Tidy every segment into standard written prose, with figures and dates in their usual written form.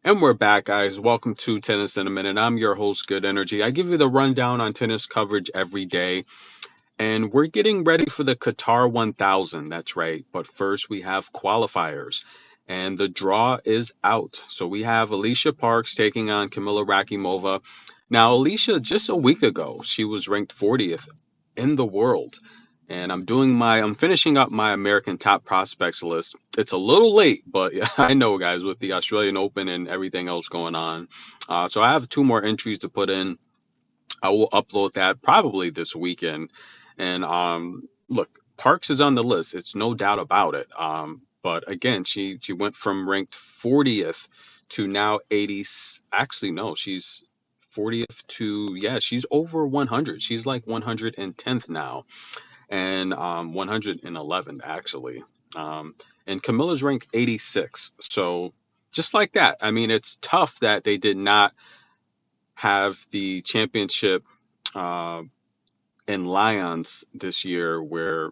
And we're back, guys. Welcome to Tennis in a Minute. I'm your host, Good Energy. I give you the rundown on tennis coverage every day. And we're getting ready for the Qatar 1000. That's right. But first, we have qualifiers. And the draw is out. So we have Alycia Parks taking on Kamila Rakhimova. Now, Alycia, just a week ago, she was ranked 40th in the world. And I'm finishing up my American top prospects list. It's a little late, but yeah, I know, guys, with the Australian Open and everything else going on. So I have two more entries to put in. I will upload that probably this weekend. And look, Parks is on the list. It's no doubt about it. But again, she went from ranked 40th to now 80. Actually, no, she's 40th to, yeah, she's over 100. She's like 110th now, and 111th actually. Um, and Camilla's ranked 86. So just like that, I mean, it's tough that they did not have the championship uh, in Lions this year, where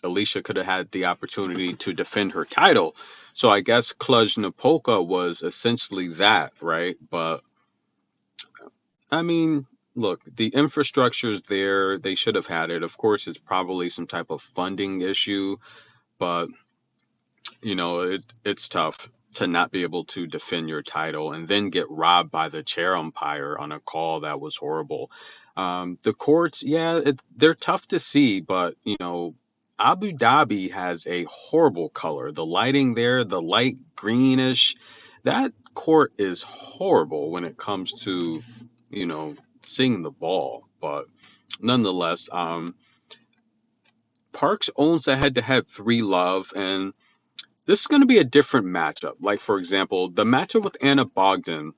Alycia could have had the opportunity to defend her title. So I guess Cluj-Napoca was essentially that, right? But I mean, look, the infrastructure's there. They should have had it. Of course, it's probably some type of funding issue, but it's tough to not be able to defend your title and then get robbed by the chair umpire on a call that was horrible. The courts, yeah, they're tough to see, but Abu Dhabi has a horrible color. The lighting there, the light greenish, that court is horrible when it comes to, you know, seeing the ball. But nonetheless, Parks owns a head-to-head 3-love, and this is going to be a different matchup. Like, for example, the matchup with Anna Bogdan,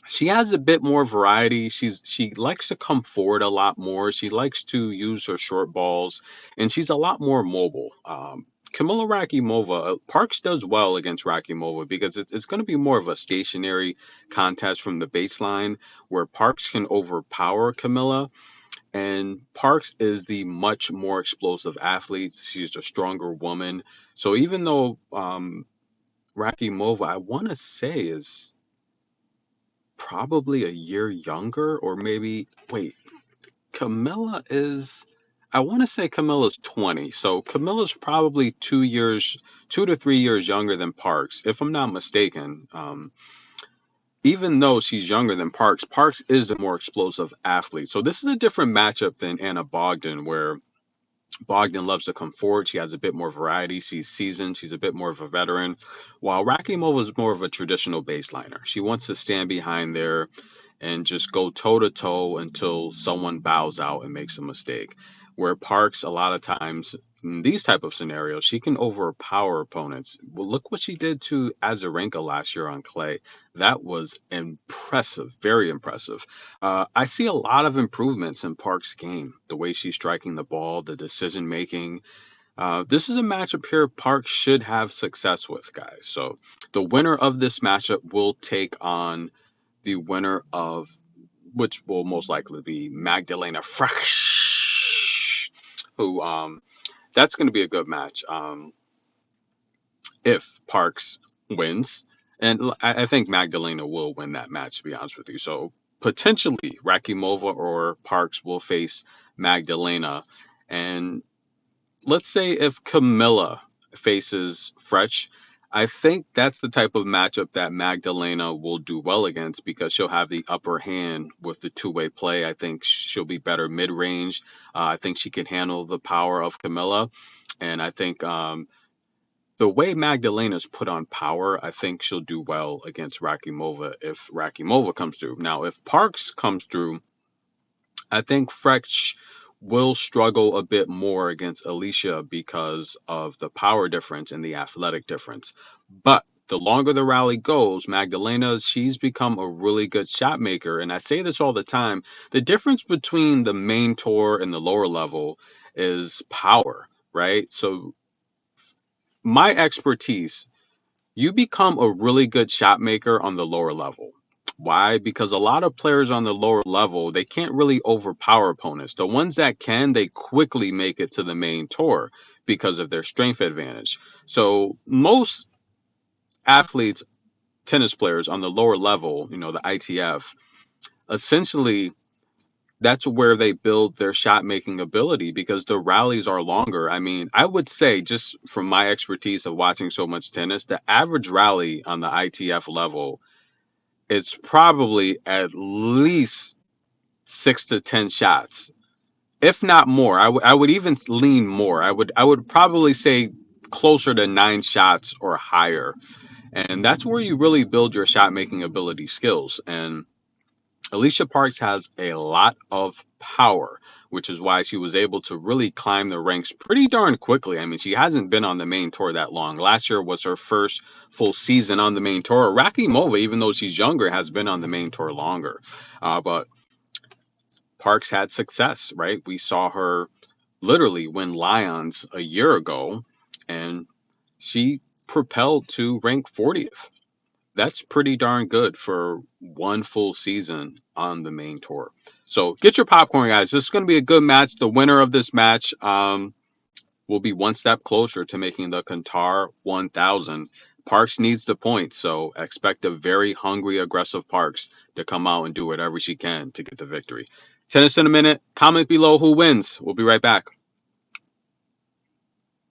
she has a bit more variety. She likes to come forward a lot more. She likes to use her short balls, and she's a lot more mobile. Kamila Rakhimova, Parks does well against Rakhimova because it's going to be more of a stationary contest from the baseline, where Parks can overpower Kamila. And Parks is the much more explosive athlete. She's a stronger woman. So even though Rakimova, I want to say, is probably a year younger, or maybe, wait, Camilla is, I want to say Camilla's 20. So Camilla's probably 2 years, 2 to 3 years younger than Parks, if I'm not mistaken. Even though she's younger than Parks, Parks is the more explosive athlete. So this is a different matchup than Anna Bogdan, where Bogdan loves to come forward. She has a bit more variety. She's seasoned. She's a bit more of a veteran, while Rakimova is more of a traditional baseliner. She wants to stand behind there and just go toe to toe until someone bows out and makes a mistake. Where Parks, a lot of times in these type of scenarios, she can overpower opponents. Well, look what she did to Azarenka last year on clay. That was impressive, very impressive. I see a lot of improvements in Park's game, the way she's striking the ball, the decision making. This is a matchup here Park should have success with, guys. So the winner of this matchup will take on the winner of, which will most likely be Magdalena Frech, who that's going to be a good match if Parks wins. And I think Magdalena will win that match, to be honest with you. So potentially Rakimova or Parks will face Magdalena. And let's say if Camilla faces Frech, I think that's the type of matchup that Magdalena will do well against because she'll have the upper hand with the two-way play. I think she'll be better mid-range. I think she can handle the power of Camilla. And I think the way Magdalena's put on power, I think she'll do well against Rakimova if Rakimova comes through. Now, if Parks comes through, I think Frech will struggle a bit more against Alycia because of the power difference and the athletic difference. But the longer the rally goes, Magdalena, she's become a really good shot maker. And I say this all the time. The difference between the main tour and the lower level is power, right? So my expertise, you become a really good shot maker on the lower level. Why? Because a lot of players on the lower level, they can't really overpower opponents. The ones that can, they quickly make it to the main tour because of their strength advantage. So most athletes tennis players on the lower level, the ITF, essentially that's where they build their shot making ability because the rallies are longer. I mean, I would say, just from my expertise of watching so much tennis, the average rally on the ITF level, it's probably at least 6 to 10 shots, if not more. I would even lean more. I would probably say closer to 9 shots or higher. And that's where you really build your shot making ability skills. And Alycia Parks has a lot of power, which is why she was able to really climb the ranks pretty darn quickly. I mean, she hasn't been on the main tour that long. Last year was her first full season on the main tour. Rakhimova, even though she's younger, has been on the main tour longer. But Parks had success, right? We saw her literally win Lions a year ago, and she propelled to rank 40th. That's pretty darn good for one full season on the main tour. So get your popcorn, guys. This is going to be a good match. The winner of this match will be one step closer to making the Qatar 1000. Parks needs the points, so expect a very hungry, aggressive Parks to come out and do whatever she can to get the victory. Tennis in a minute. Comment below who wins. We'll be right back.